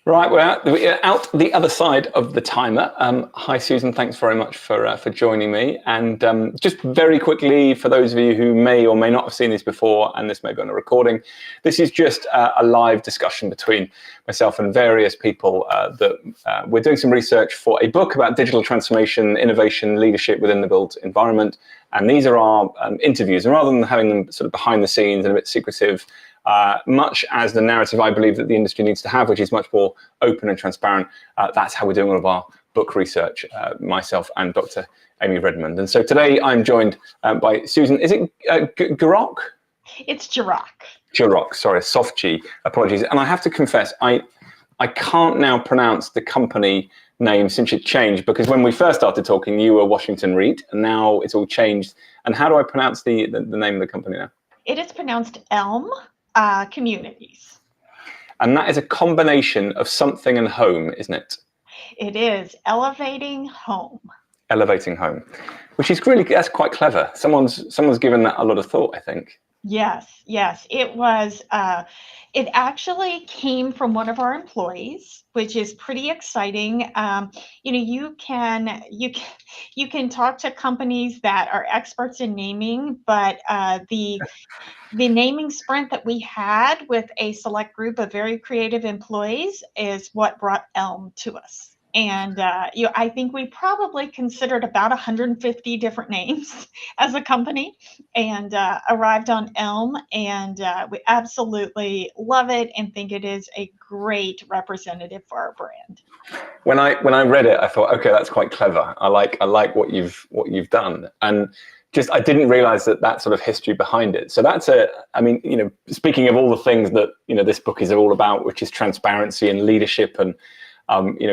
Right, we're out the other side of the timer. Hi, Susan. Thanks very much for joining me. And just very quickly, for those of you who may or may not have seen this before, and this may be on a recording, this is just a live discussion between myself and various people that we're doing some research for a book about digital transformation, innovation, leadership within the built environment. And these are our interviews. And rather than having them sort of behind the scenes and a bit secretive, much as the narrative I believe that the industry needs to have, which is much more open and transparent, that's how we're doing all of our book research, myself and Dr. Amy Redmond. And so today I'm joined by Susan, is it Gerock? It's Gerock. Gerock, sorry, soft G, apologies. And I have to confess, I can't now pronounce the company name since it changed, because when we first started talking, you were Washington Reed, and now it's all changed. And how do I pronounce the name of the company now? It is pronounced Elme Communities. And that is a combination of something and home, isn't it? It is elevating home. Elevating home, which is really, that's quite clever. Someone's given that a lot of thought, I think. Yes. It was. It actually came from one of our employees, which is pretty exciting. You can talk to companies that are experts in naming, but the naming sprint that we had with a select group of very creative employees is what brought Elme to us. And I think we probably considered about 150 different names as a company, and arrived on Elme, and we absolutely love it and think it is a great representative for our brand. When I read it, I thought, okay, that's quite clever. I like what you've done, and just I didn't realize that sort of history behind it. So speaking of all the things that this book is all about, which is transparency and leadership and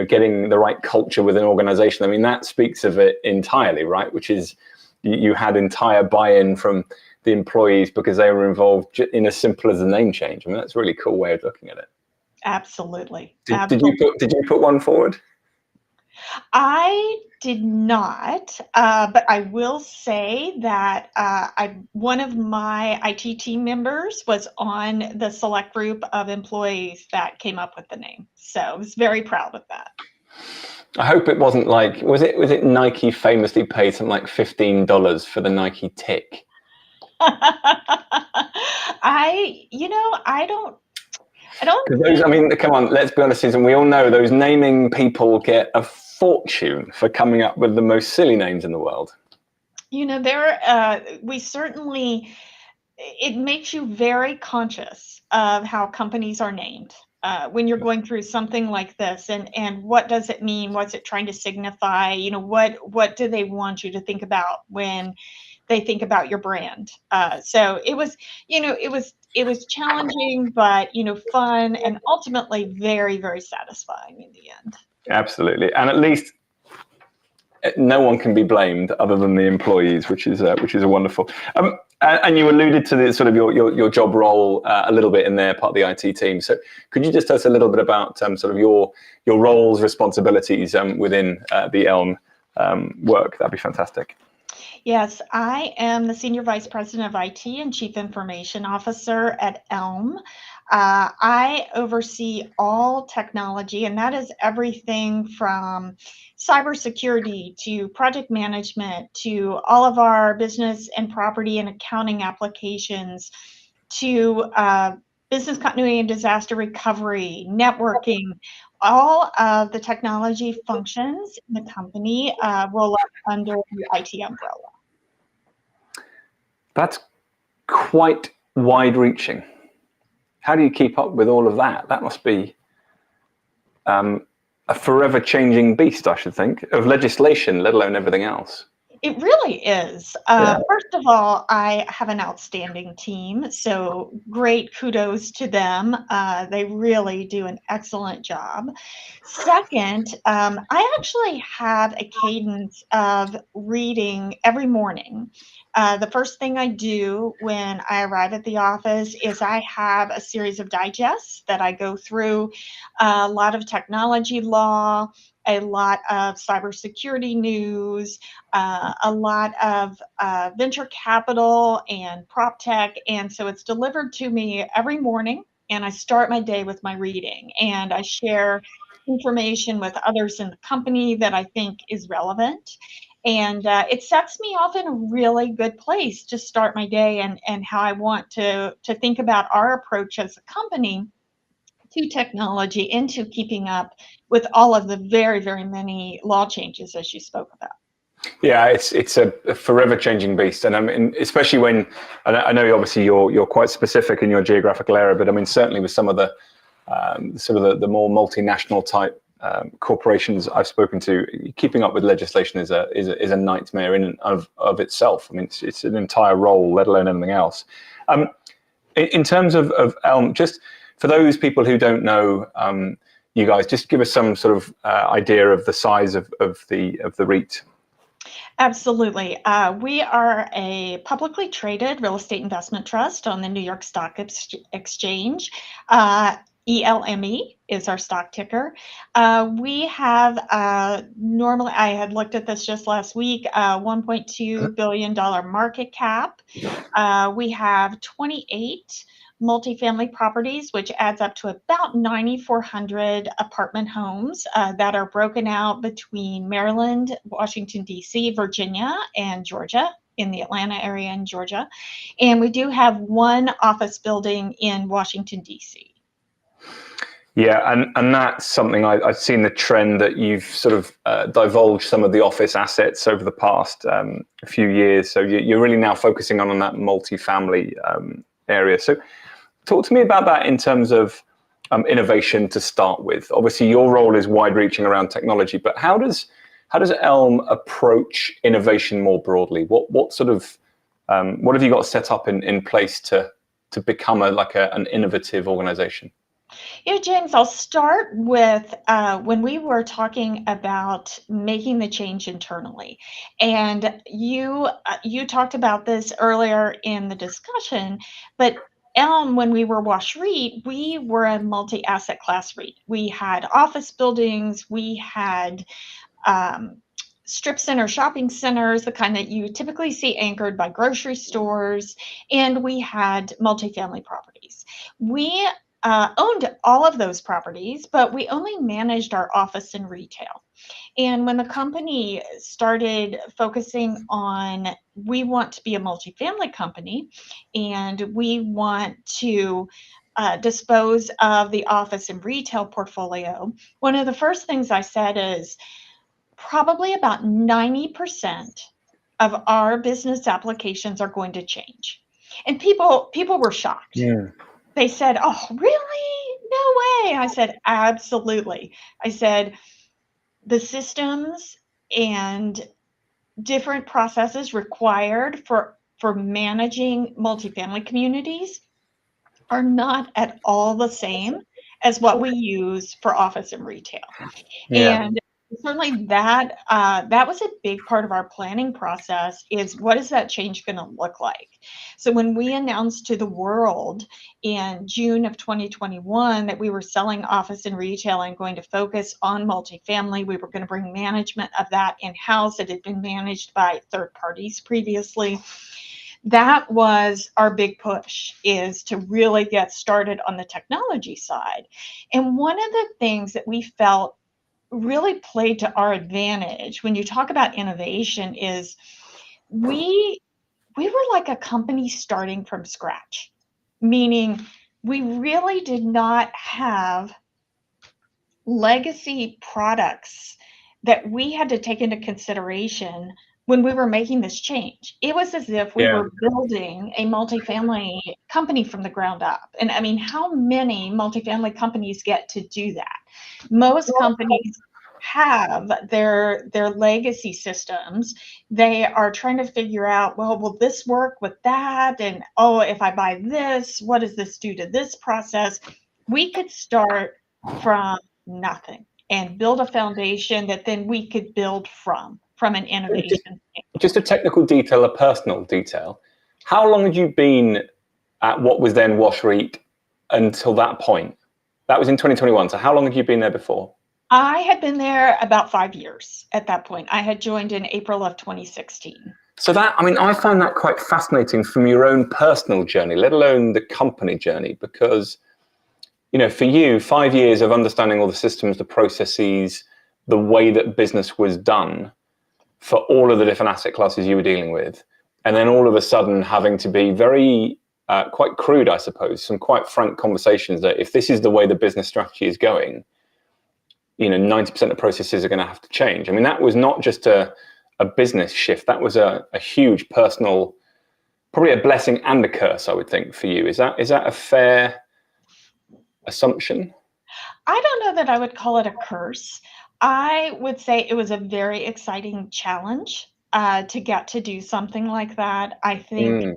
getting the right culture within an organization. I mean, that speaks of it entirely, right? Which is you had entire buy-in from the employees because they were involved in as simple as a name change. I mean, that's a really cool way of looking at it. Absolutely. Did you put one forward? I did not, but I will say that one of my IT team members was on the select group of employees that came up with the name. So I was very proud of that. I hope it wasn't like, was it Nike famously paid something like $15 for the Nike tick? I don't. Come on, let's be honest, Susan. We all know those naming people get a fortune for coming up with the most silly names in the world. It makes you very conscious of how companies are named when you're going through something like this, and what does it mean? What's it trying to signify? What do they want you to think about when they think about your brand? So it was challenging, but fun, and ultimately very, very satisfying in the end. Absolutely, and at least no one can be blamed other than the employees, which is a wonderful. And you alluded to the sort of your job role a little bit in there, part of the IT team. So could you just tell us a little bit about sort of your roles, responsibilities within the Elme work? That'd be fantastic. Yes, I am the Senior Vice President of IT and Chief Information Officer at Elme. I oversee all technology, and that is everything from cybersecurity to project management to all of our business and property and accounting applications to business continuity and disaster recovery, networking. All of the technology functions in the company roll up under the IT umbrella. That's quite wide-reaching. How do you keep up with all of that? That must be a forever changing beast, I should think, of legislation, let alone everything else. It really is. First of all, I have an outstanding team, so great kudos to them. They really do an excellent job. Second, I actually have a cadence of reading every morning. The first thing I do when I arrive at the office is I have a series of digests that I go through, a lot of technology law, a lot of cybersecurity news, a lot of venture capital and prop tech. And so it's delivered to me every morning and I start my day with my reading, and I share information with others in the company that I think is relevant. And it sets me off in a really good place to start my day, and how I want to think about our approach as a company to technology, into keeping up with all of the very, very many law changes as you spoke about. Yeah, it's a forever changing beast, and I mean, especially when I know obviously you're quite specific in your geographical area, but I mean certainly with some of the sort of the more multinational type corporations I've spoken to, keeping up with legislation is a nightmare in and of itself. I mean, it's an entire role, let alone anything else. In terms of Elme, just for those people who don't know you guys, just give us some sort of idea of the size of the REIT. Absolutely. We are a publicly traded real estate investment trust on the New York Stock Exchange. ELME is our stock ticker. We have normally, I had looked at this just last week, $1.2 billion market cap. We have 28 multifamily properties, which adds up to about 9,400 apartment homes that are broken out between Maryland, Washington, D.C., Virginia, and Georgia, in the Atlanta area in Georgia. And we do have one office building in Washington, D.C. Yeah, and that's something I've seen the trend that you've sort of divulged some of the office assets over the past few years. So you're really now focusing on that multifamily area. So talk to me about that in terms of innovation to start with. Obviously, your role is wide-reaching around technology, but how does Elme approach innovation more broadly? What sort of what have you got set up in place to become an innovative organization? Yeah, James, I'll start with when we were talking about making the change internally. And you talked about this earlier in the discussion, but Elm, when we were Wash REIT, we were a multi-asset class REIT. We had office buildings, we had strip center shopping centers, the kind that you typically see anchored by grocery stores, and we had multifamily properties. We owned all of those properties, but we only managed our office and retail. And when the company started focusing on, we want to be a multifamily company, and we want to dispose of the office and retail portfolio, one of the first things I said is, probably about 90% of our business applications are going to change. And people were shocked. Yeah. They said, "Oh, really? No way." I said, "Absolutely." I said, the systems and different processes required for managing multifamily communities are not at all the same as what we use for office and retail. Yeah. And certainly that was a big part of our planning process, is what is that change going to look like? So when we announced to the world in June of 2021 that we were selling office and retail and going to focus on multifamily, we were going to bring management of that in-house. It had been managed by third parties previously. That was our big push, is to really get started on the technology side. And one of the things that we felt really played to our advantage when you talk about innovation is we were like a company starting from scratch, meaning we really did not have legacy products that we had to take into consideration when we were making this change. It was as if we Yeah. were building a multifamily company from the ground up. And I mean, how many multifamily companies get to do that? Most companies have their legacy systems. They are trying to figure out, well, will this work with that? And oh, if I buy this, what does this do to this process? We could start from nothing and build a foundation that then we could build from an innovation. Just a technical detail, a personal detail. How long had you been at what was then Wash REIT until that point? That was in 2021. So how long had you been there before? I had been there about 5 years at that point. I had joined in April of 2016. So that, I mean, I find that quite fascinating from your own personal journey, let alone the company journey, because for you, 5 years of understanding all the systems, the processes, the way that business was done for all of the different asset classes you were dealing with, and then all of a sudden having to be very quite crude, I suppose, some quite frank conversations that if this is the way the business strategy is going, 90% of processes are going to have to change. I mean, that was not just a business shift. That was a huge personal, probably a blessing and a curse, I would think, for you. Is that a fair assumption? I don't know that I would call it a curse. I would say it was a very exciting challenge to get to do something like that. I think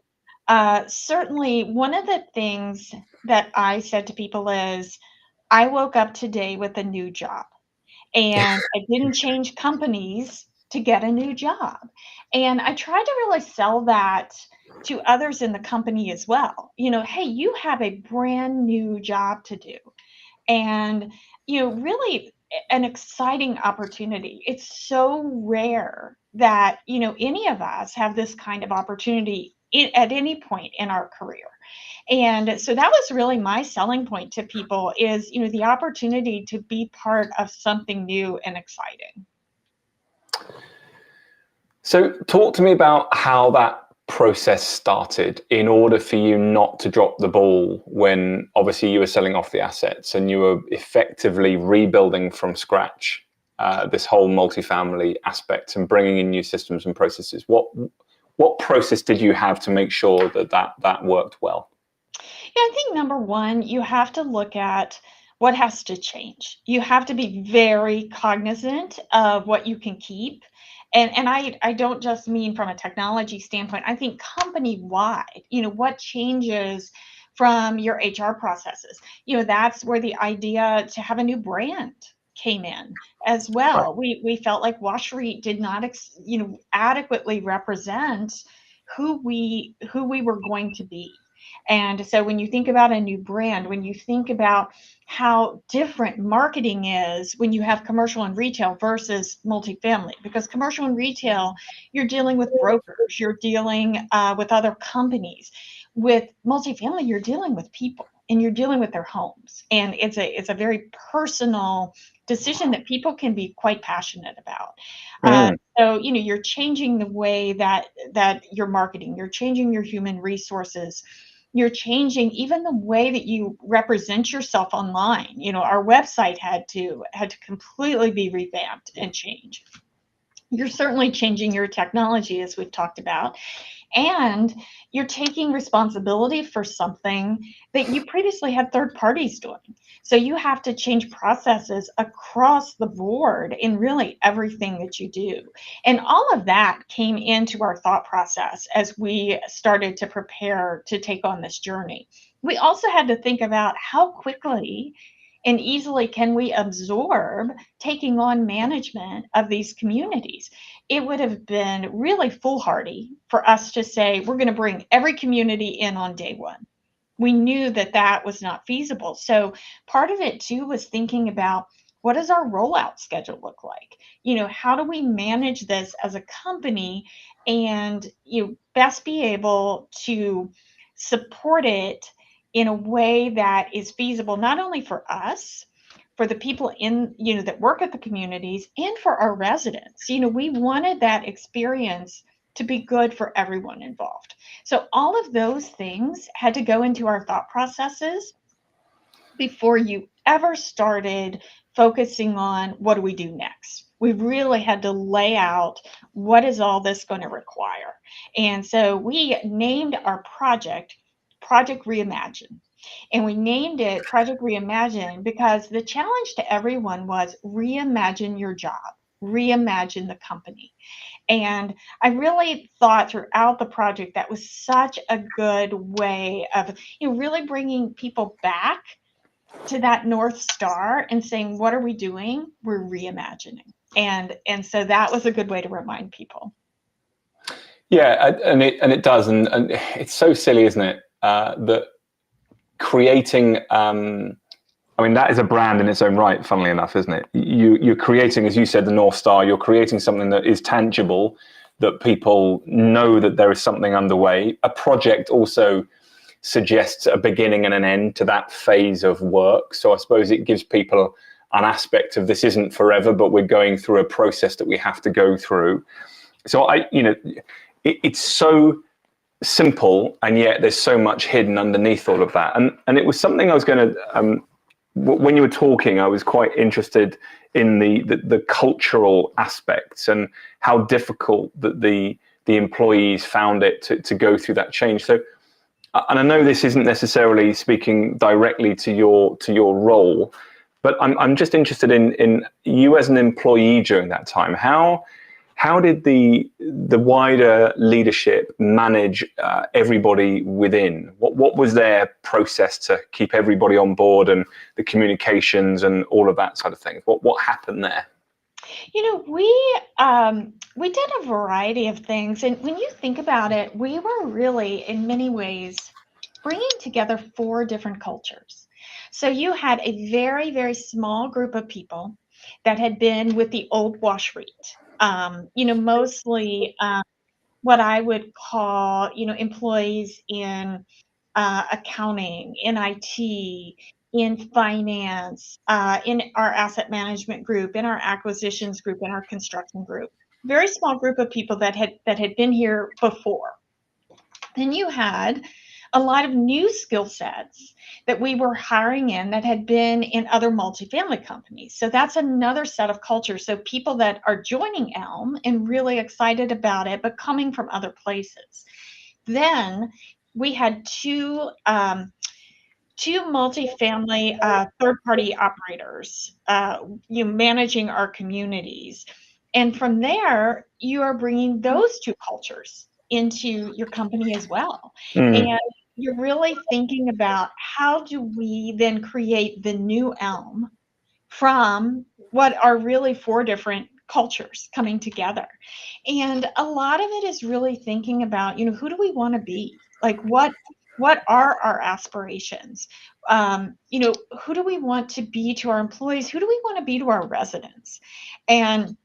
Mm. certainly one of the things that I said to people is, I woke up today with a new job. And I didn't change companies to get a new job. And I tried to really sell that to others in the company as well. Hey, you have a brand new job to do. And, really an exciting opportunity. It's so rare that, any of us have this kind of opportunity at any point in our career. And so that was really my selling point to people is, the opportunity to be part of something new and exciting. So talk to me about how that process started in order for you not to drop the ball when obviously you were selling off the assets and you were effectively rebuilding from scratch this whole multifamily aspect and bringing in new systems and processes. What process did you have to make sure that worked well? Yeah, I think number one, you have to look at what has to change. You have to be very cognizant of what you can keep. And I don't just mean from a technology standpoint, I think company wide, what changes from your HR processes. That's where the idea to have a new brand came in as Right. well. We felt like WashREIT did not adequately represent who we were going to be. And so when you think about a new brand, when you think about how different marketing is when you have commercial and retail versus multifamily, because commercial and retail, you're dealing with brokers, you're dealing with other companies. With multifamily, you're dealing with people and you're dealing with their homes. And it's a very personal decision that people can be quite passionate about. Mm. So, you're changing the way that you're marketing, you're changing your human resources, you're changing even the way that you represent yourself online. Our website had to completely be revamped and changed. You're certainly changing your technology, as we've talked about, and you're taking responsibility for something that you previously had third parties doing. So you have to change processes across the board in really everything that you do. And all of that came into our thought process as we started to prepare to take on this journey. We also had to think about how quickly and easily can we absorb taking on management of these communities. It would have been really foolhardy for us to say we're going to bring every community in on day one. We knew that that was not feasible. So part of it too was thinking about what does our rollout schedule look like? How do we manage this as a company and best be able to support it in a way that is feasible not only for us, for the people in that work at the communities, and for our residents. We wanted that experience to be good for everyone involved. So all of those things had to go into our thought processes before you ever started focusing on what do we do next. We really had to lay out what is all this going to require. And so we named our project Project Reimagine. And we named it Project Reimagine because the challenge to everyone was reimagine your job, reimagine the company. And I really thought throughout the project that was such a good way of really bringing people back to that North Star and saying, what are we doing? We're reimagining. And so that was a good way to remind people. Yeah, and it does, and it's so silly, isn't it? That creating, I mean, that is a brand in its own right, funnily enough, isn't it? You're creating, as you said, the North Star. You're creating something that is tangible, that people know that there is something underway. A project also suggests a beginning and an end to that phase of work. So I suppose it gives people an aspect of this isn't forever, but we're going through a process that we have to go through. So it's so simple, and yet there's so much hidden underneath all of that. And it was something I was going to, when you were talking, I was quite interested in the cultural aspects and how difficult that the employees found it to go through that change. So, and I know this isn't necessarily speaking directly to your role, but I'm just interested in you as an employee during that time. How did the wider leadership manage everybody within? What was their process to keep everybody on board and the communications and all of that sort of thing? What happened there? We did a variety of things, and when you think about it, we were really, in many ways, bringing together 4 different cultures. So you had a very, very small group of people that had been with the old wash rate. Mostly what I would call, employees in accounting, in IT, in finance, in our asset management group, in our acquisitions group, in our construction group. Very small group of people that had been here before. Then you had a lot of new skill sets that we were hiring in that had been in other multifamily companies. So that's another set of culture. So people that are joining Elme and really excited about it, but coming from other places. Then we had two multifamily third-party operators, managing our communities. And from there, you are bringing those 2 cultures into your company as well. And you're really thinking about how do we then create the new Elme from what are really 4 different cultures coming together. And a lot of it is really thinking about, who do we want to be? Like what are our aspirations? Who do we want to be to our employees? Who do we want to be to our residents? And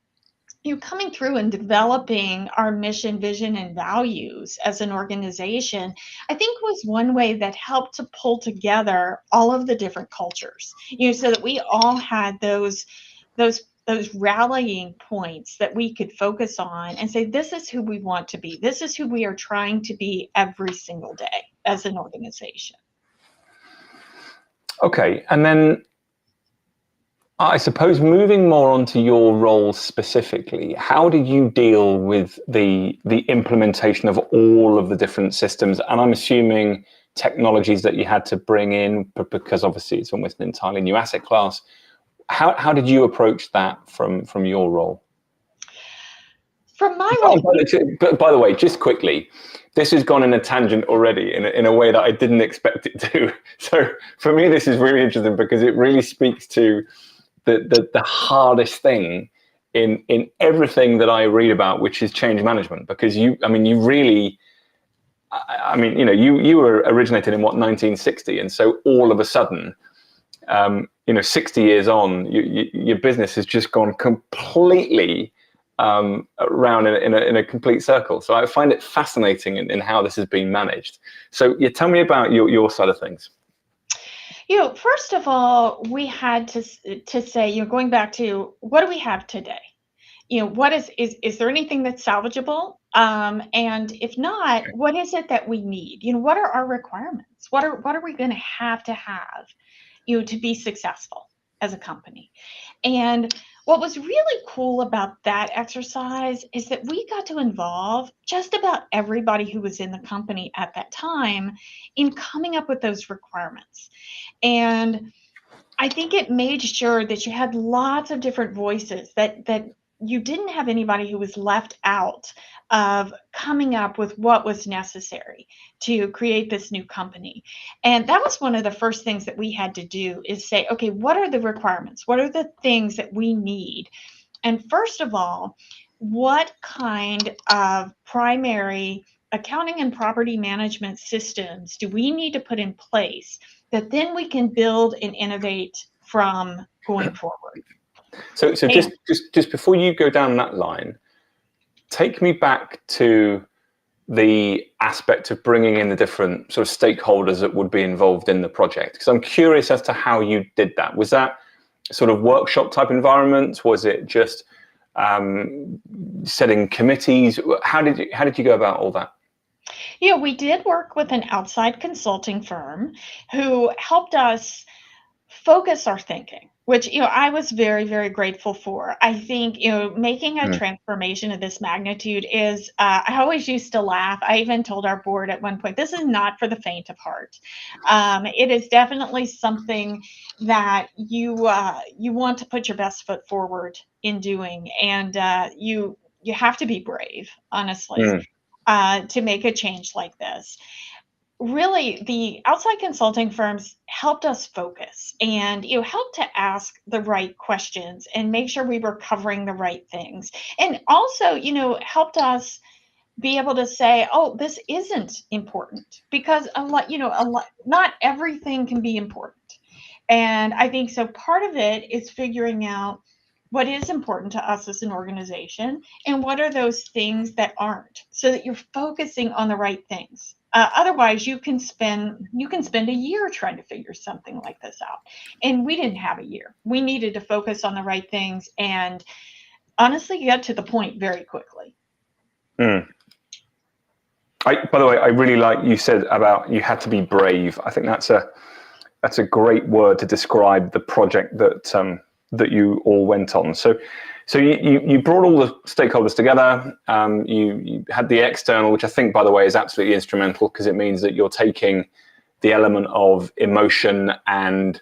coming through and developing our mission, vision, and values as an organization, I think was one way that helped to pull together all of the different cultures, so that we all had those rallying points that we could focus on and say, this is who we want to be. This is who we are trying to be every single day as an organization. Okay, and then I suppose moving more onto your role specifically, how did you deal with the implementation of all of the different systems? And I'm assuming technologies that you had to bring in, because obviously it's almost an entirely new asset class. How did you approach that from your role? From my role, by the way, just quickly, this has gone in a tangent already in a way that I didn't expect it to. So for me, this is really interesting because it really speaks to the hardest thing in everything that I read about, which is change management. Because you were originated in 1960, and so all of a sudden, 60 years on, your business has just gone completely around in a complete circle. So I find it fascinating in how this has been managed. So tell me about your side of things. First of all, we had to say, going back to what do we have today? What is there anything that's salvageable? And if not, what is it that we need? What are our requirements? What are we going to have, to be successful as a company? And what was really cool about that exercise is that we got to involve just about everybody who was in the company at that time in coming up with those requirements. And I think it made sure that you had lots of different voices, that you didn't have anybody who was left out of coming up with what was necessary to create this new company. And that was one of the first things that we had to do, is say, okay, what are the requirements? What are the things that we need? And first of all, what kind of primary accounting and property management systems do we need to put in place that then we can build and innovate from going forward? So just before you go down that line, take me back to the aspect of bringing in the different sort of stakeholders that would be involved in the project? Because I'm curious as to how you did that. Was that sort of workshop type environment? Was it just setting committees? How did you go about all that? Yeah, we did work with an outside consulting firm who helped us focus our thinking, which, I was very, very grateful for. I think, making a transformation of this magnitude is, I always used to laugh. I even told our board at one point, this is not for the faint of heart. It is definitely something that you want to put your best foot forward in doing. And you have to be brave, honestly, to make a change like this. Really, the outside consulting firms helped us focus and helped to ask the right questions and make sure we were covering the right things, and also helped us be able to say, oh, this isn't important, because a lot, not everything can be important. And I think so part of it is figuring out what is important to us as an organization and what are those things that aren't, so that you're focusing on the right things. Otherwise, you can spend a year trying to figure something like this out. And we didn't have a year. We needed to focus on the right things and honestly get to the point very quickly. By the way, I really like you said about you had to be brave. I think that's a great word to describe the project that you all went on. So you brought all the stakeholders together. You had the external, which I think, by the way, is absolutely instrumental, because it means that you're taking the element of emotion and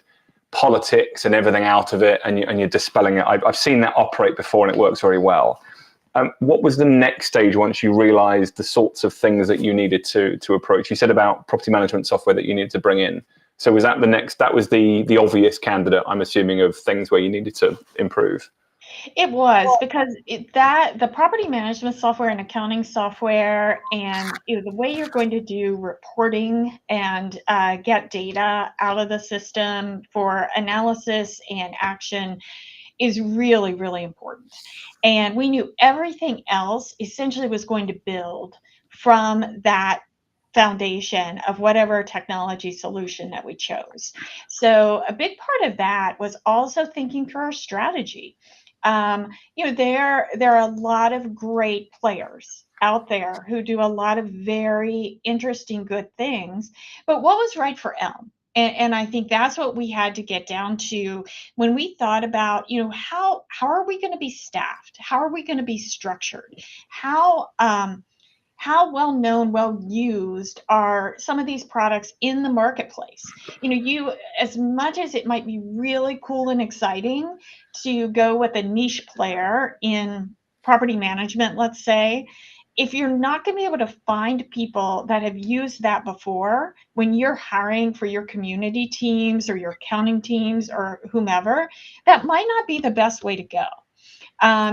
politics and everything out of it, and you're dispelling it. I've seen that operate before, and it works very well. What was the next stage once you realized the sorts of things that you needed to approach? You said about property management software that you needed to bring in. So was that the next, that was the obvious candidate, I'm assuming, of things where you needed to improve? It was, because the property management software and accounting software, and the way you're going to do reporting and get data out of the system for analysis and action is really, really important. And we knew everything else essentially was going to build from that foundation of whatever technology solution that we chose. So a big part of that was also thinking through our strategy. There are a lot of great players out there who do a lot of very interesting, good things, but what was right for Elm? And I think that's what we had to get down to when we thought about, how are we going to be staffed? How are we going to be structured? How well known, well used are some of these products in the marketplace? As much as it might be really cool and exciting to go with a niche player in property management, let's say, if you're not going to be able to find people that have used that before when you're hiring for your community teams or your accounting teams or whomever, that might not be the best way to go.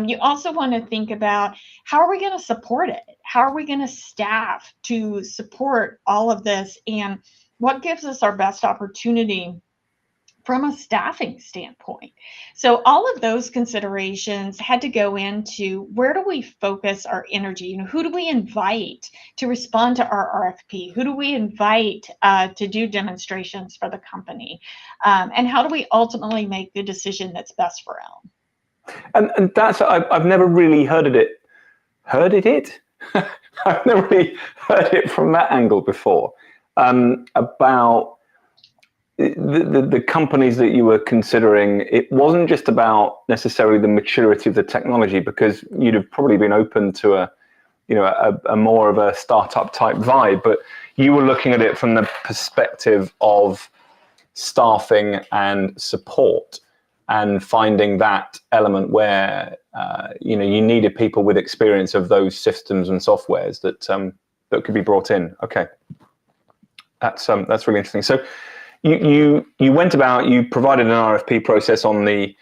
You also want to think about, how are we going to support it? How are we going to staff to support all of this? And what gives us our best opportunity from a staffing standpoint? So all of those considerations had to go into, where do we focus our energy? Who do we invite to respond to our RFP? Who do we invite to do demonstrations for the company? And how do we ultimately make the decision that's best for Elm? And that's, I've never really heard it. I've never really heard it from that angle before, about the companies that you were considering. It wasn't just about necessarily the maturity of the technology, because you'd have probably been open to a more of a startup type vibe, but you were looking at it from the perspective of staffing and support, and finding that element where you needed people with experience of those systems and softwares that could be brought in. Okay, that's really interesting. So you went about, you provided an RFP process on the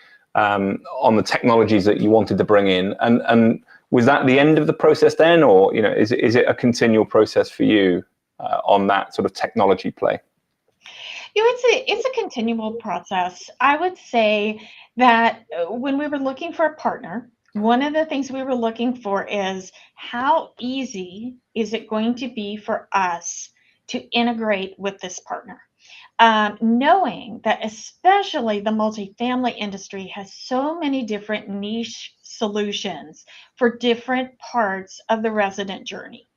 technologies that you wanted to bring in, and was that the end of the process then, or is it a continual process for you on that sort of technology play? It's a continual process. I would say that when we were looking for a partner, one of the things we were looking for is how easy is it going to be for us to integrate with this partner? Knowing that especially the multifamily industry has so many different niche solutions for different parts of the resident journey.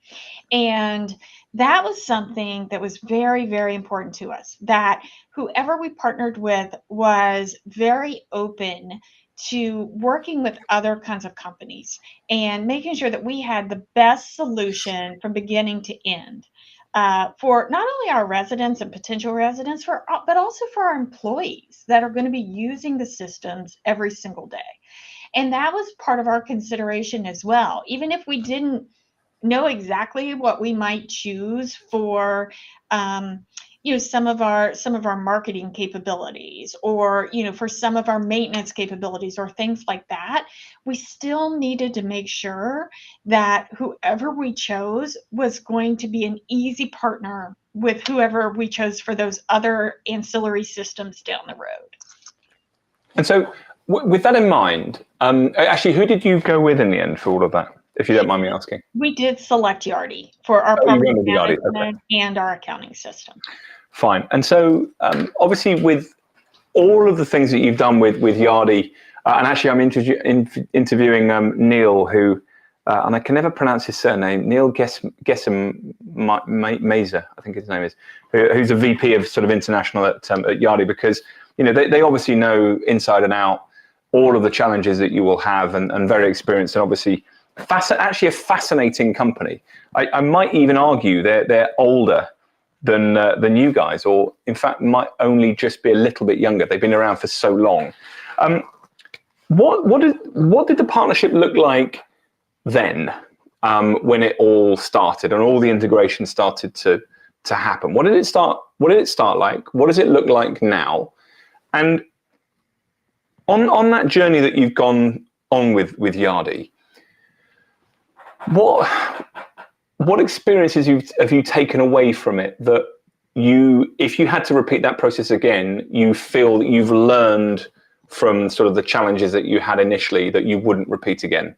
And that was something that was very, very important to us, that whoever we partnered with was very open to working with other kinds of companies and making sure that we had the best solution from beginning to end, for not only our residents and potential residents, but also for our employees that are going to be using the systems every single day. And that was part of our consideration as well. Even if we didn't know exactly what we might choose for, some of our marketing capabilities, or for some of our maintenance capabilities or things like that, we still needed to make sure that whoever we chose was going to be an easy partner with whoever we chose for those other ancillary systems down the road. And so with that in mind, actually, who did you go with in the end for all of that, if you don't mind me asking? We did select Yardi for our Oh, you property went with Yardi, management okay. and our accounting system. Fine. And so obviously with all of the things that you've done with Yardi, and actually I'm interviewing Neil, who, and I can never pronounce his surname, Neil Gessam Mazer, I think his name is, who's a VP of sort of international at Yardi, because they obviously know inside and out all of the challenges that you will have, and very experienced, and obviously actually a fascinating company. I might even argue they're older than you guys, or in fact might only just be a little bit younger. They've been around for so long. What did the partnership look like then, when it all started and all the integration started to happen? What did it start like? What does it look like now? And on that journey that you've gone on with Yardi, what experiences have you taken away from it that if you had to repeat that process again, you feel that you've learned from sort of the challenges that you had initially that you wouldn't repeat again?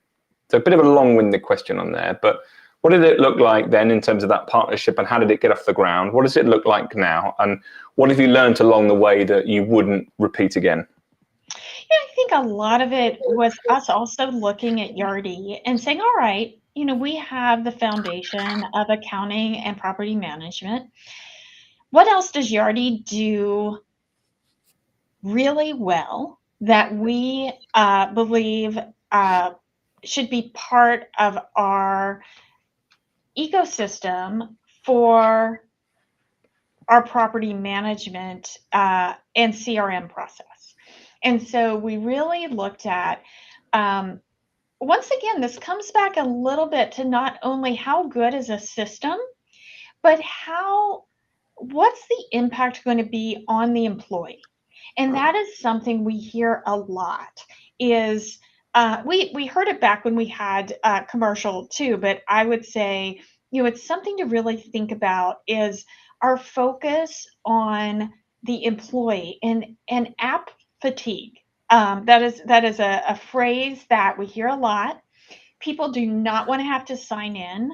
So a bit of a long-winded question on there, but what did it look like then in terms of that partnership, and how did it get off the ground? What does it look like now? And what have you learned along the way that you wouldn't repeat again? Yeah, I think a lot of it was us also looking at Yardi and saying, all right, we have the foundation of accounting and property management. What else does Yardi do really well that we believe should be part of our ecosystem for our property management and CRM process? And so we really looked at, once again, this comes back a little bit to not only how good is a system, but what's the impact going to be on the employee? And that is something we hear a lot. Is we heard it back when we had commercial too, but I would say, it's something to really think about, is our focus on the employee and app fatigue. That is a phrase that we hear a lot. People do not want to have to sign in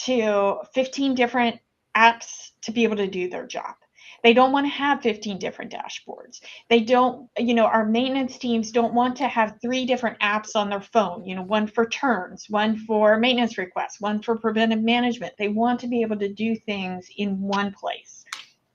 to 15 different apps to be able to do their job. They don't want to have 15 different dashboards. They don't, our maintenance teams don't want to have 3 different apps on their phone, one for turns, one for maintenance requests, one for preventive management. They want to be able to do things in one place,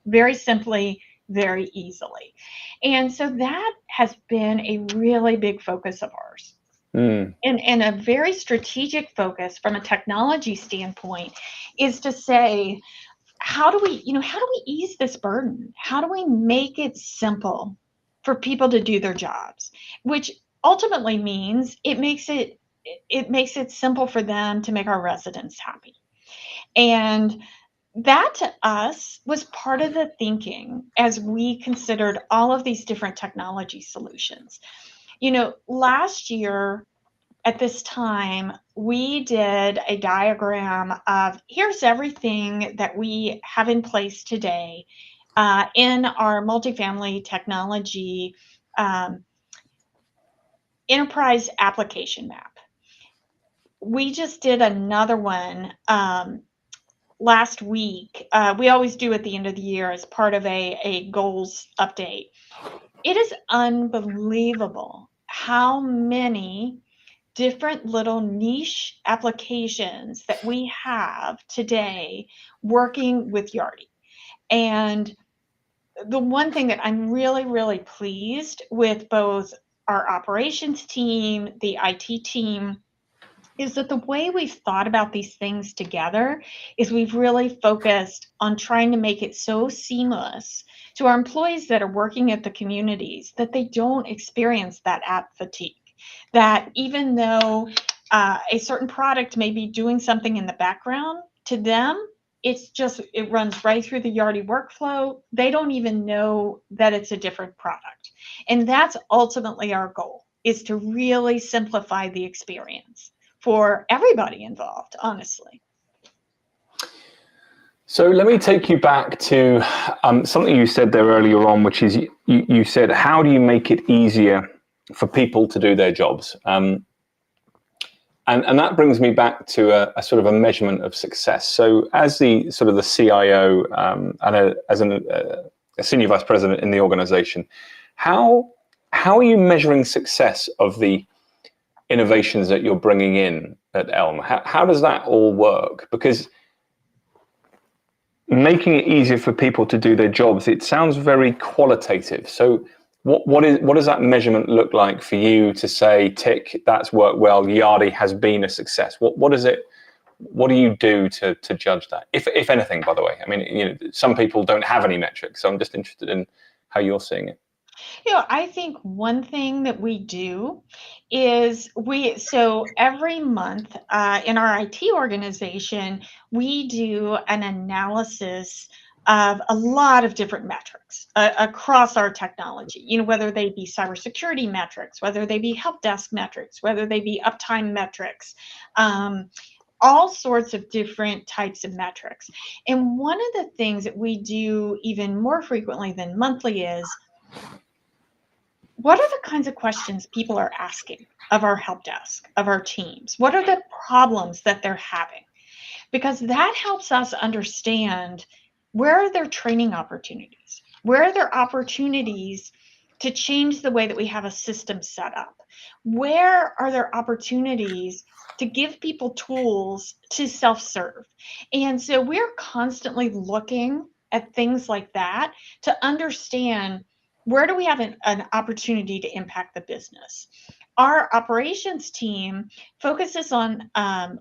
very simply, very easily. And so that has been a really big focus of ours. And a very strategic focus from a technology standpoint is to say, how do we ease this burden? How do we make it simple for people to do their jobs? Which ultimately means it makes it simple for them to make our residents happy. And that to us was part of the thinking as we considered all of these different technology solutions. Last year at this time, we did a diagram of, here's everything that we have in place today in our multifamily technology enterprise application map. we just did another one last week. We always do at the end of the year as part of a goals update. It is unbelievable how many different little niche applications that we have today working with Yardi. And the one thing that I'm really, really pleased with both our operations team, the IT team, is that the way we've thought about these things together is we've really focused on trying to make it so seamless to our employees that are working at the communities that they don't experience that app fatigue. That even though a certain product may be doing something in the background, to them, it runs right through the Yardi workflow. They don't even know that it's a different product. And that's ultimately our goal, is to really simplify the experience for everybody involved, honestly. So let me take you back to something you said there earlier on, which is you said, how do you make it easier for people to do their jobs? And that brings me back to a sort of a measurement of success. So as the sort of the CIO and as a senior vice president in the organization, how are you measuring success of the innovations that you're bringing in at Elme? How does that all work? Because making it easier for people to do their jobs, it sounds very qualitative. So what does that measurement look like for you to say, tick, that's worked well, Yardi has been a success? What do you do to judge that? If anything, by the way. I mean, some people don't have any metrics, so I'm just interested in how you're seeing it. I think one thing that we do is so every month in our IT organization, we do an analysis of a lot of different metrics across our technology, whether they be cybersecurity metrics, whether they be help desk metrics, whether they be uptime metrics, all sorts of different types of metrics. And one of the things that we do even more frequently than monthly is, what are the kinds of questions people are asking of our help desk, of our teams? What are the problems that they're having? Because that helps us understand, where are there training opportunities? Where are there opportunities to change the way that we have a system set up? Where are there opportunities to give people tools to self-serve? And so we're constantly looking at things like that to understand, where do we have an opportunity to impact the business? Our operations team focuses on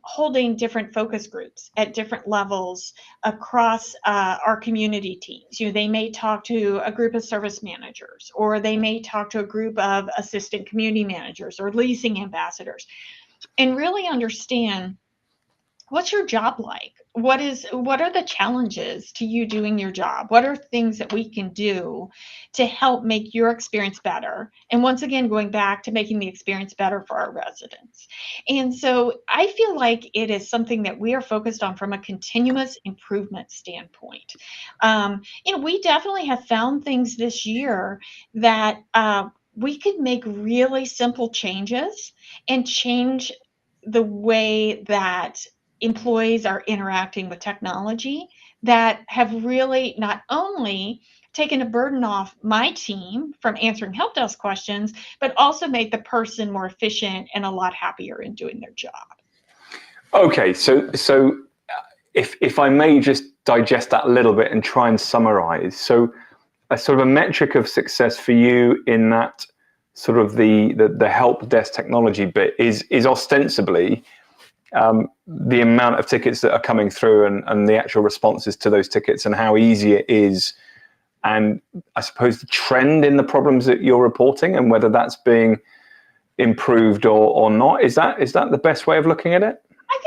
holding different focus groups at different levels across our community teams. They may talk to a group of service managers, or they may talk to a group of assistant community managers or leasing ambassadors, and really understand, what's your job like? What are the challenges to you doing your job? What are things that we can do to help make your experience better? And once again, going back to making the experience better for our residents. And so I feel like it is something that we are focused on from a continuous improvement standpoint. We definitely have found things this year that we could make really simple changes and change the way that employees are interacting with technology, that have really not only taken a burden off my team from answering help desk questions, but also made the person more efficient and a lot happier in doing their job. Okay, so if I may just digest that a little bit and try and summarize. So a sort of a metric of success for you in that sort of the help desk technology bit is ostensibly the amount of tickets that are coming through and the actual responses to those tickets and how easy it is. And I suppose the trend in the problems that you're reporting and whether that's being improved or not. Is that the best way of looking at it? I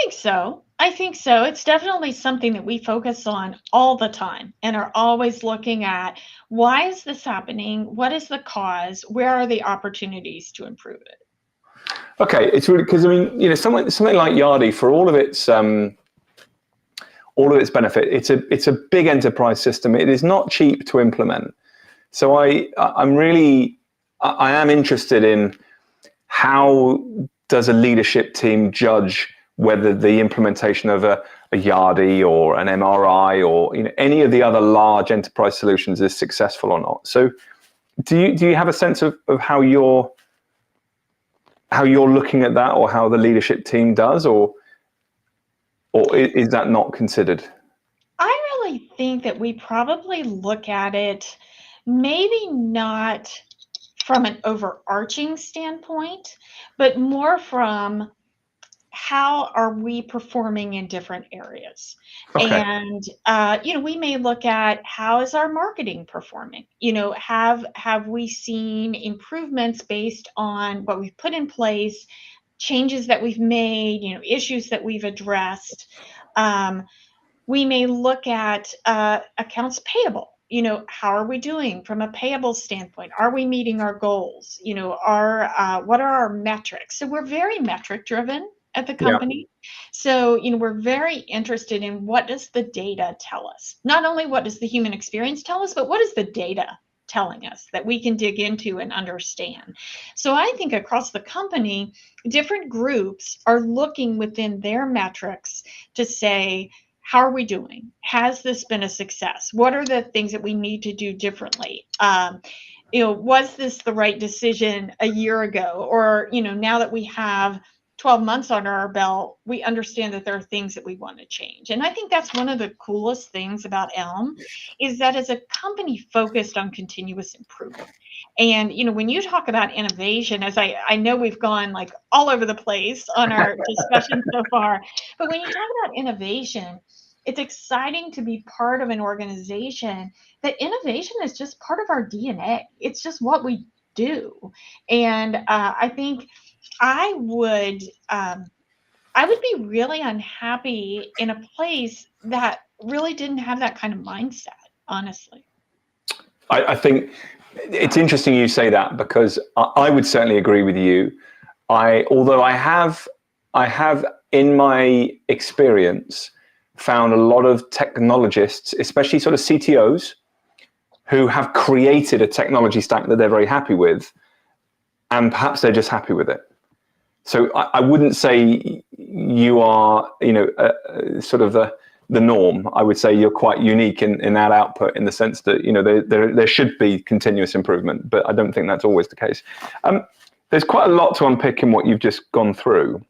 think so. It's definitely something that we focus on all the time and are always looking at, why is this happening? What is the cause? Where are the opportunities to improve it? Okay, it's really, because I mean, something like Yardi, for all of its benefit, it's a big enterprise system. It is not cheap to implement. So I am interested in, how does a leadership team judge whether the implementation of a Yardi or an MRI or any of the other large enterprise solutions is successful or not. So do you have a sense of how you're looking at that, or how the leadership team does, or is that not considered? I really think that we probably look at it maybe not from an overarching standpoint, but more from how are we performing in different areas. Okay. And we may look at how is our marketing performing. Have we seen improvements based on what we've put in place, changes that we've made, issues that we've addressed. We may look at accounts payable. How are we doing from a payable standpoint? Are we meeting our goals? What are our metrics? So we're very metric driven at the Yeah. company. So, we're very interested in what does the data tell us? Not only what does the human experience tell us, but what is the data telling us that we can dig into and understand? So I think across the company, different groups are looking within their metrics to say, how are we doing? Has this been a success? What are the things that we need to do differently? Was this the right decision a year ago? Or, now that we have 12 months under our belt, we understand that there are things that we want to change. And I think that's one of the coolest things about Elme, is that as a company focused on continuous improvement. And, when you talk about innovation, as I know we've gone like all over the place on our discussion so far, but when you talk about innovation, it's exciting to be part of an organization that innovation is just part of our DNA. It's just what we do. And I think I would be really unhappy in a place that really didn't have that kind of mindset, honestly. I think it's interesting you say that, because I would certainly agree with you. Although I have in my experience found a lot of technologists, especially sort of CTOs, who have created a technology stack that they're very happy with, and perhaps they're just happy with it. So I wouldn't say you are, sort of the norm. I would say you're quite unique in that output, in the sense that there should be continuous improvement, but I don't think that's always the case. There's quite a lot to unpick in what you've just gone through,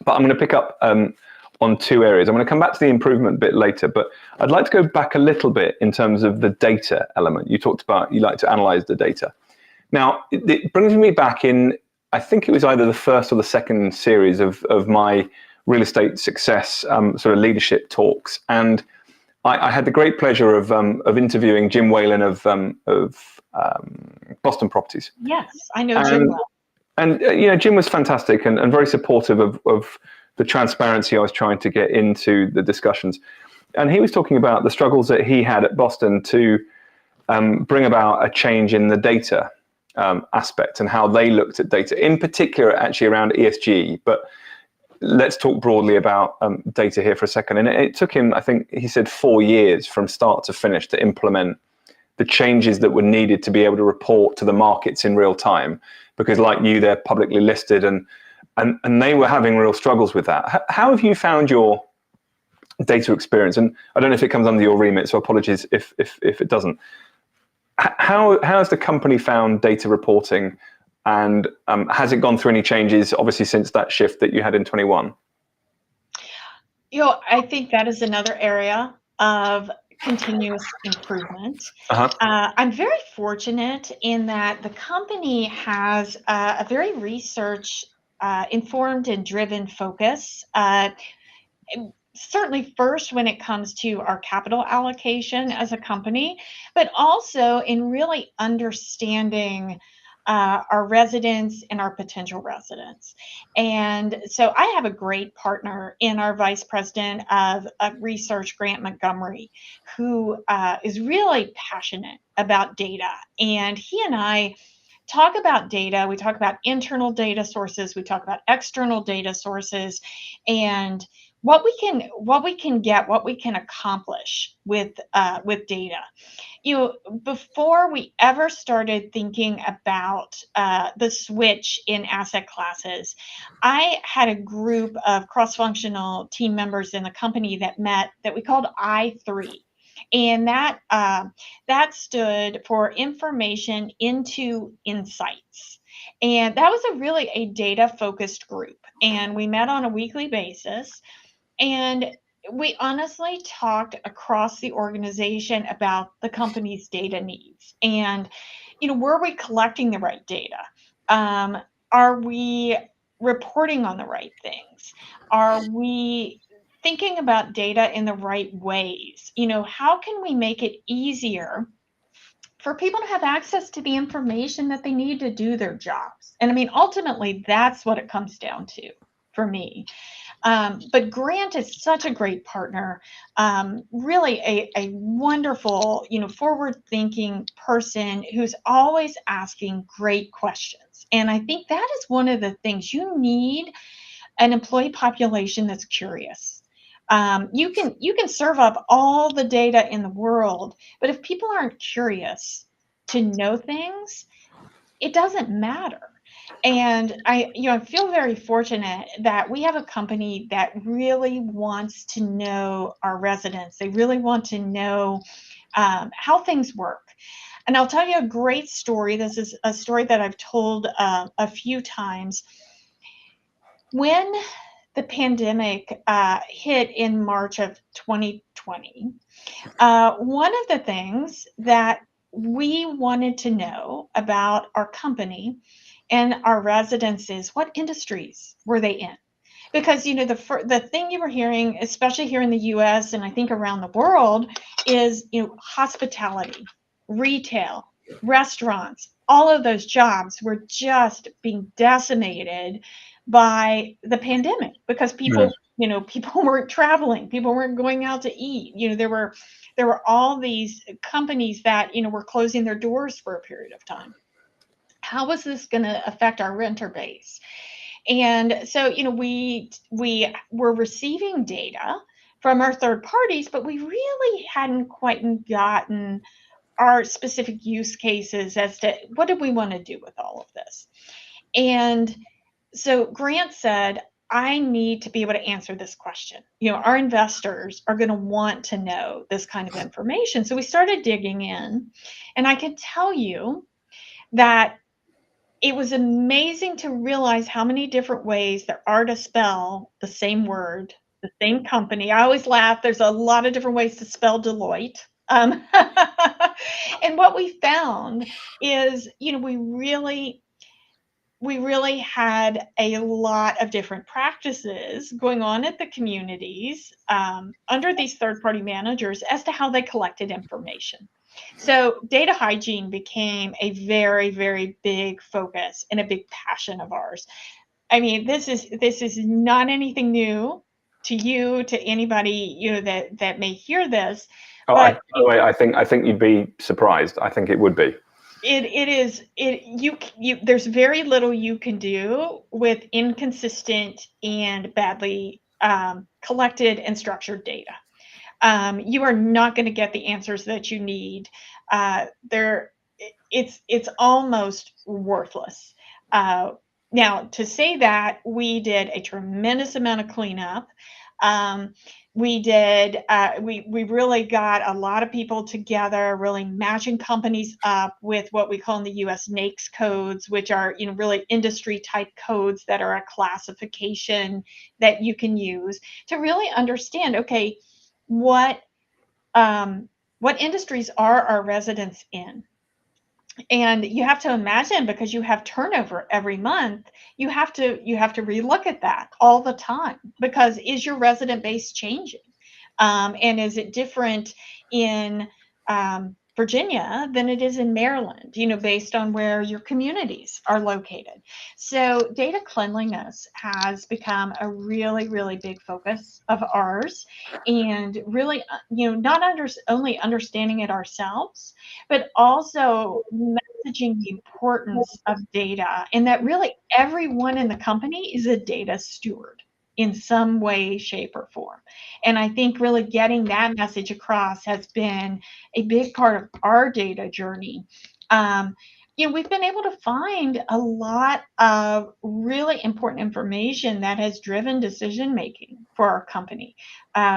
but I'm going to pick up on two areas. I'm going to come back to the improvement bit later, but I'd like to go back a little bit in terms of the data element. You talked about you like to analyze the data. Now, it brings me back in, I think it was either the first or the second series of my real estate success sort of leadership talks, and I had the great pleasure of interviewing Jim Whalen of Boston Properties. Yes, I know Jim well. And Jim was fantastic and very supportive of the transparency I was trying to get into the discussions. And he was talking about the struggles that he had at Boston to bring about a change in the data aspect, and how they looked at data, in particular actually around ESG. But let's talk broadly about data here for a second. And it took him, I think he said, 4 years from start to finish to implement the changes that were needed to be able to report to the markets in real time, because like you, they're publicly listed, and they were having real struggles with that. How have you found your data experience? And I don't know if it comes under your remit, so apologies if it doesn't. How has the company found data reporting, and has it gone through any changes, obviously, since that shift that you had in 21? I think that is another area of continuous improvement. I'm very fortunate in that the company has a very research informed and driven focus. Certainly first when it comes to our capital allocation as a company, but also in really understanding our residents and our potential residents. And so I have a great partner in our Vice President of Research, Grant Montgomery, who is really passionate about data. And he and I talk about data. We talk about internal data sources. We talk about external data sources. And what we can get, what we can accomplish with data. You know, before we ever started thinking about the switch in asset classes, I had a group of cross-functional team members in the company that met that we called I3. And that stood for information into insights. And that was a data focused group. And we met on a weekly basis. And we honestly talked across the organization about the company's data needs. And, you know, were we collecting the right data? Um, are we reporting on the right things? Are we thinking about data in the right ways? You know, how can we make it easier for people to have access to the information that they need to do their jobs? And I mean, ultimately, that's what it comes down to for me. But Grant is such a great partner, really a wonderful, you know, forward-thinking person who's always asking great questions. And I think that is one of the things you need an employee population that's curious. You can serve up all the data in the world, but if people aren't curious to know things, it doesn't matter. And I feel very fortunate that we have a company that really wants to know our residents. They really want to know how things work. And I'll tell you a great story. This is a story that I've told a few times. When the pandemic hit in March of 2020, one of the things that we wanted to know about our company and our residents is what industries were they in? Because you know the thing you were hearing, especially here in the U.S. and I think around the world, is hospitality, retail, restaurants. All of those jobs were just being decimated by the pandemic because Mm. people weren't traveling, people weren't going out to eat. There were all these companies that were closing their doors for a period of time. How was this going to affect our renter base? And so, we were receiving data from our third parties, but we really hadn't quite gotten our specific use cases as to what did we want to do with all of this. And so Grant said, I need to be able to answer this question. Our investors are going to want to know this kind of information. So we started digging in, and I can tell you that it was amazing to realize how many different ways there are to spell the same word, the same company. I always laugh. There's a lot of different ways to spell Deloitte. And what we found is, we really had a lot of different practices going on at the communities under these third-party managers as to how they collected information. So data hygiene became a very, very big focus and a big passion of ours. I mean, this is not anything new to you, to anybody that may hear this, Oh, by but the way, I think you'd be surprised. I think it would be. it is it you there's very little you can do with inconsistent and badly collected and structured data. You are not going to get the answers that you need. There, it's almost worthless. Uh, Now, to say that, we did a tremendous amount of cleanup. Um, we really got a lot of people together, really matching companies up with what we call in the U.S. NAICS codes, which are really industry type codes that are a classification that you can use to really understand. Okay, what what industries are our residents in? And you have to imagine, because you have turnover every month, you have to relook at that all the time, because is your resident base changing? And is it different in Virginia than it is in Maryland, based on where your communities are located? So data cleanliness has become a really, really big focus of ours, and really, not only understanding it ourselves, but also messaging the importance of data, and that really everyone in the company is a data steward. in some way, shape, or form. And I think really getting that message across has been a big part of our data journey. We've been able to find a lot of really important information that has driven decision making for our company,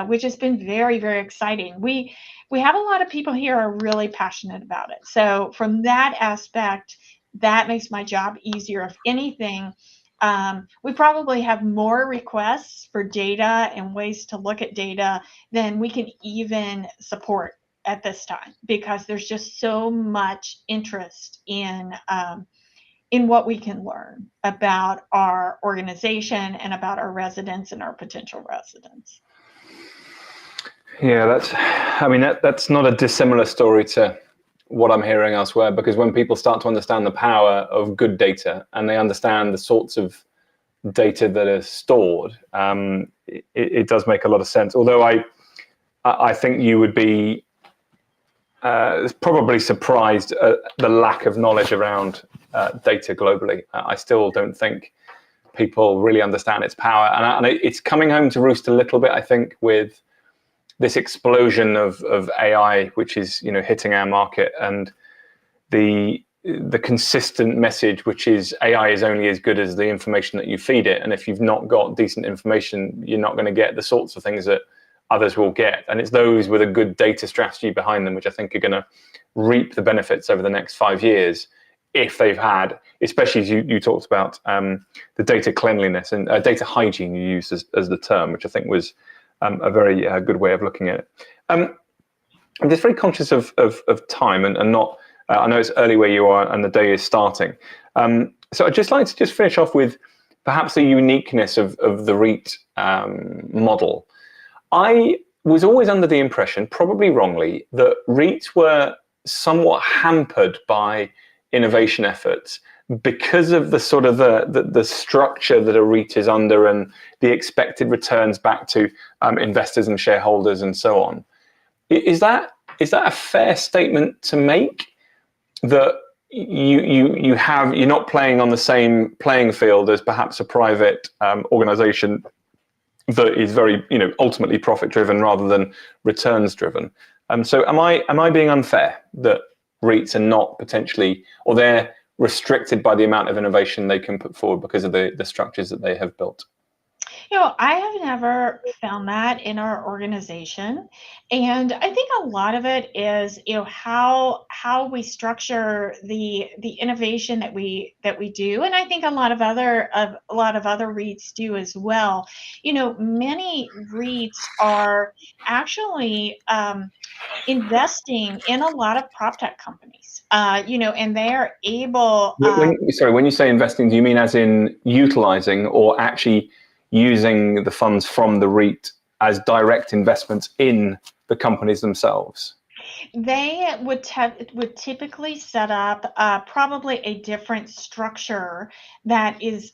which has been very, very exciting. We have a lot of people here who are really passionate about it. So from that aspect, that makes my job easier. If anything, we probably have more requests for data and ways to look at data than we can even support at this time, because there's just so much interest in what we can learn about our organization and about our residents and our potential residents. Yeah, that's not a dissimilar story to what I'm hearing elsewhere, because when people start to understand the power of good data and they understand the sorts of data that are stored, it does make a lot of sense. Although I think you would be probably surprised at the lack of knowledge around data globally. I still don't think people really understand its power, and it's coming home to roost a little bit, I think, with this explosion of AI, which is hitting our market, and the consistent message, which is AI is only as good as the information that you feed it, and if you've not got decent information, you're not going to get the sorts of things that others will get. And it's those with a good data strategy behind them which I think are going to reap the benefits over the next 5 years, if they've had, especially as you talked about the data cleanliness and data hygiene you used as the term, which I think was a very good way of looking at it. I'm just very conscious of time and not, I know it's early where you are and the day is starting. So I'd just like to just finish off with perhaps the uniqueness of the REIT model. I was always under the impression, probably wrongly, that REITs were somewhat hampered by innovation efforts because of the sort of the structure that a REIT is under and the expected returns back to investors and shareholders and so on. Is that a fair statement to make, that you're not playing on the same playing field as perhaps a private organization that is very ultimately profit driven rather than returns driven? So am I being unfair that REITs are not potentially, or they're restricted by the amount of innovation they can put forward because of the structures that they have built? I have never found that in our organization, and I think a lot of it is, how we structure the innovation that we do, and I think a lot of other REITs do as well. Many REITs are actually investing in a lot of prop tech companies, and they're able. When you say investing, do you mean as in utilizing or actually using the funds from the REIT as direct investments in the companies themselves? They would typically set up probably a different structure that is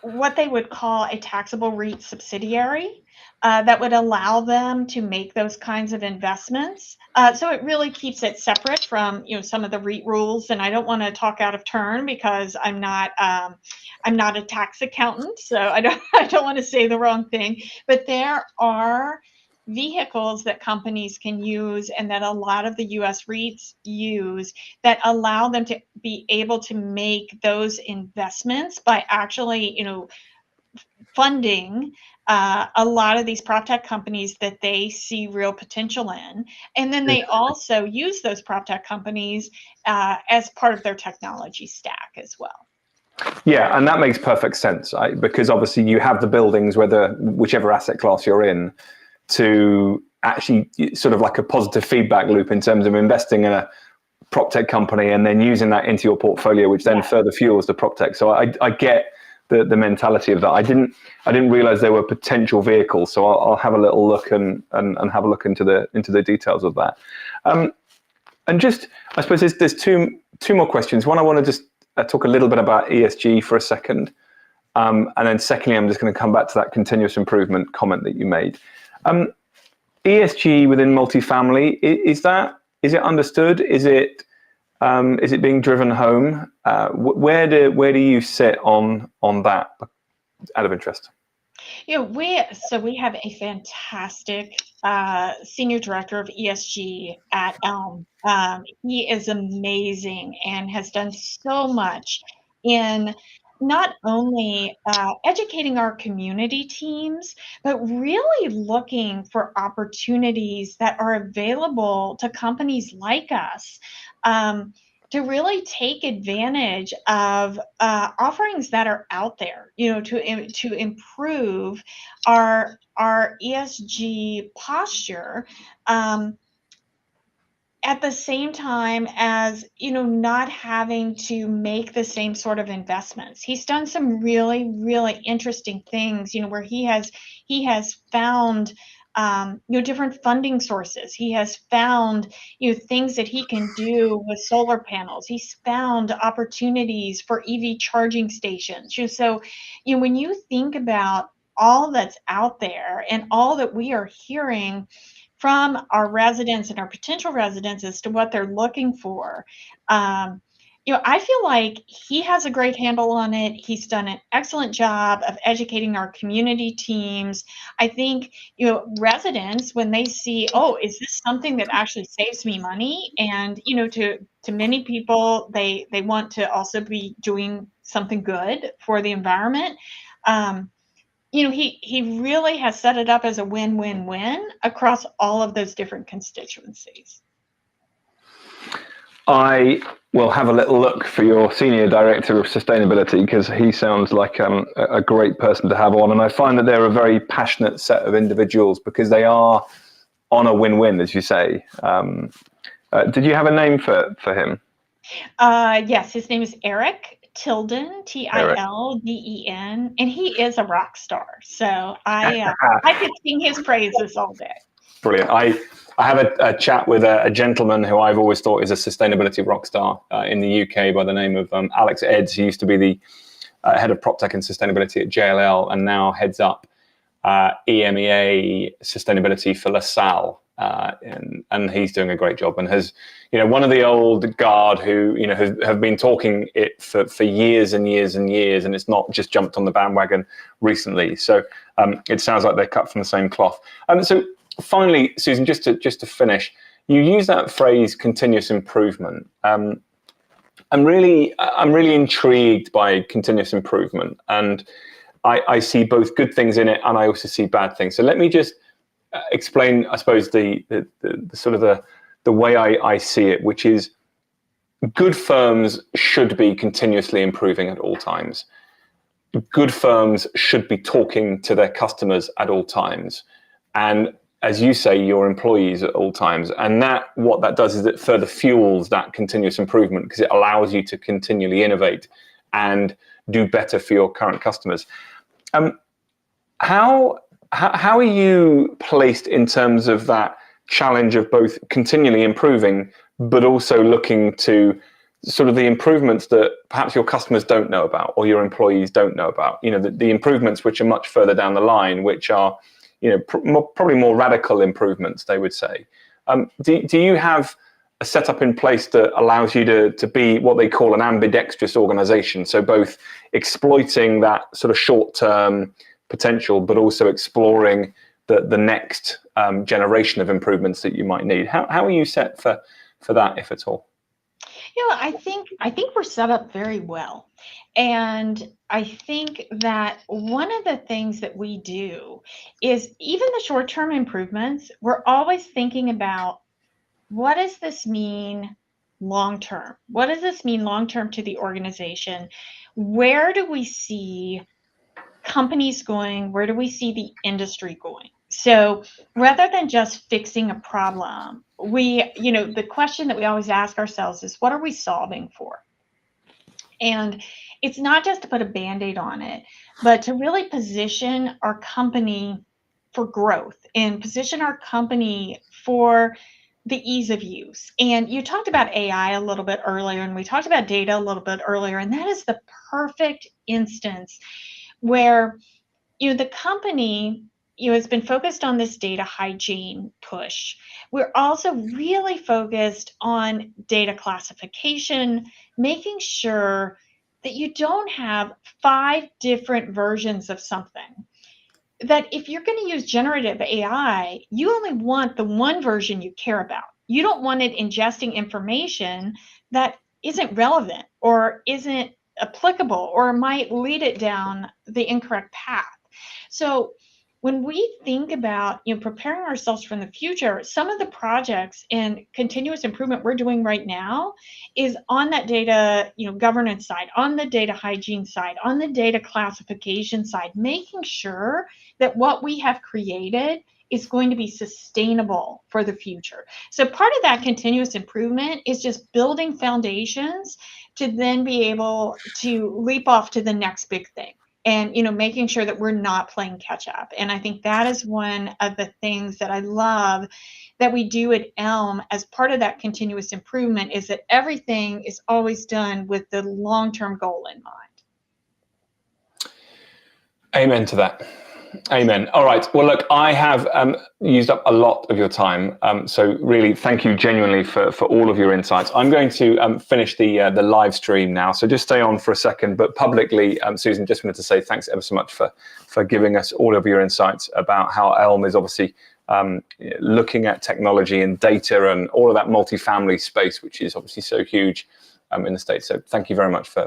what they would call a taxable REIT subsidiary, that would allow them to make those kinds of investments. So it really keeps it separate from some of the REIT rules. And I don't want to talk out of turn because I'm not a tax accountant, so I don't want to say the wrong thing. But there are vehicles that companies can use and that a lot of the US REITs use that allow them to be able to make those investments by actually, funding a lot of these prop tech companies that they see real potential in. And then they also use those prop tech companies as part of their technology stack as well. Yeah, and that makes perfect sense, because obviously you have the buildings, whichever asset class you're in, to actually sort of like a positive feedback loop in terms of investing in a prop tech company and then using that into your portfolio, which then further fuels the prop tech. So I get the mentality of that. I didn't realize there were potential vehicles. So I'll have a little look and have a look into the details of that. And just, I suppose there's two more questions. One, I want to just talk a little bit about ESG for a second. And then secondly, I'm just going to come back to that continuous improvement comment that you made. ESG within multifamily, is it understood? Is it being driven home? Where do you sit on that? out of interest? We have a fantastic senior director of ESG at Elm. He is amazing and has done so much in not only educating our community teams, but really looking for opportunities that are available to companies like us. To really take advantage of offerings that are out there, to improve our ESG posture, at the same time as, not having to make the same sort of investments. He's done some really, really interesting things, where he has found different funding sources. He has found things that he can do with solar panels. He's found opportunities for EV charging stations. So when you think about all that's out there and all that we are hearing from our residents and our potential residents as to what they're looking for. I feel like he has a great handle on it. He's done an excellent job of educating our community teams. I think, residents, when they see, oh, is this something that actually saves me money? And, to many people, they want to also be doing something good for the environment. He really has set it up as a win-win-win across all of those different constituencies. I will have a little look for your Senior Director of Sustainability, because he sounds like a great person to have on. And I find that they're a very passionate set of individuals because they are on a win-win, as you say. Did you have a name for him? Yes, his name is Eric Tilden, Tilden, and he is a rock star. So I could sing his praises all day. Brilliant. I have a chat with a gentleman who I've always thought is a sustainability rock star in the UK by the name of Alex Edds. He used to be the head of PropTech and sustainability at JLL and now heads up EMEA sustainability for LaSalle. And he's doing a great job and has, one of the old guard who, have been talking it for years and years and years, and it's not just jumped on the bandwagon recently. So it sounds like they're cut from the same cloth. So finally, Susan, just to finish, you use that phrase continuous improvement. I'm really intrigued by continuous improvement, and I see both good things in it and I also see bad things. So let me just explain, I suppose, the sort of the way I see it, which is good firms should be continuously improving at all times. Good firms should be talking to their customers at all times, and as you say, your employees at all times. And what that does is it further fuels that continuous improvement because it allows you to continually innovate and do better for your current customers. How are you placed in terms of that challenge of both continually improving, but also looking to sort of the improvements that perhaps your customers don't know about or your employees don't know about? The improvements which are much further down the line, which are, probably more radical improvements, they would say. Do you have a setup in place that allows you to be what they call an ambidextrous organization? So both exploiting that sort of short-term potential, but also exploring the next generation of improvements that you might need. How are you set for that, if at all? I think we're set up very well. And I think that one of the things that we do is even the short-term improvements, we're always thinking about what does this mean long-term? What does this mean long-term to the organization? Where do we see companies going? Where do we see the industry going? So rather than just fixing a problem, the question that we always ask ourselves is, what are we solving for? And it's not just to put a Band-Aid on it, but to really position our company for growth and position our company for the ease of use. And you talked about AI a little bit earlier, and we talked about data a little bit earlier, and that is the perfect instance where the company has been focused on this data hygiene push. We're also really focused on data classification, making sure that you don't have 5 different versions of something. That if you're going to use generative AI, you only want the one version you care about. You don't want it ingesting information that isn't relevant or isn't applicable or might lead it down the incorrect path. So when we think about preparing ourselves for the future, some of the projects and continuous improvement we're doing right now is on that data governance side, on the data hygiene side, on the data classification side, making sure that what we have created is going to be sustainable for the future. So part of that continuous improvement is just building foundations to then be able to leap off to the next big thing. And making sure that we're not playing catch up. And I think that is one of the things that I love that we do at Elme as part of that continuous improvement, is that everything is always done with the long-term goal in mind. Amen to that. Amen. All right. Well, look, I have used up a lot of your time. So really, thank you genuinely for all of your insights. I'm going to finish the live stream now. So just stay on for a second. But publicly, Susan, just wanted to say thanks ever so much for giving us all of your insights about how Elme is obviously looking at technology and data and all of that multifamily space, which is obviously so huge in the States. So thank you very much for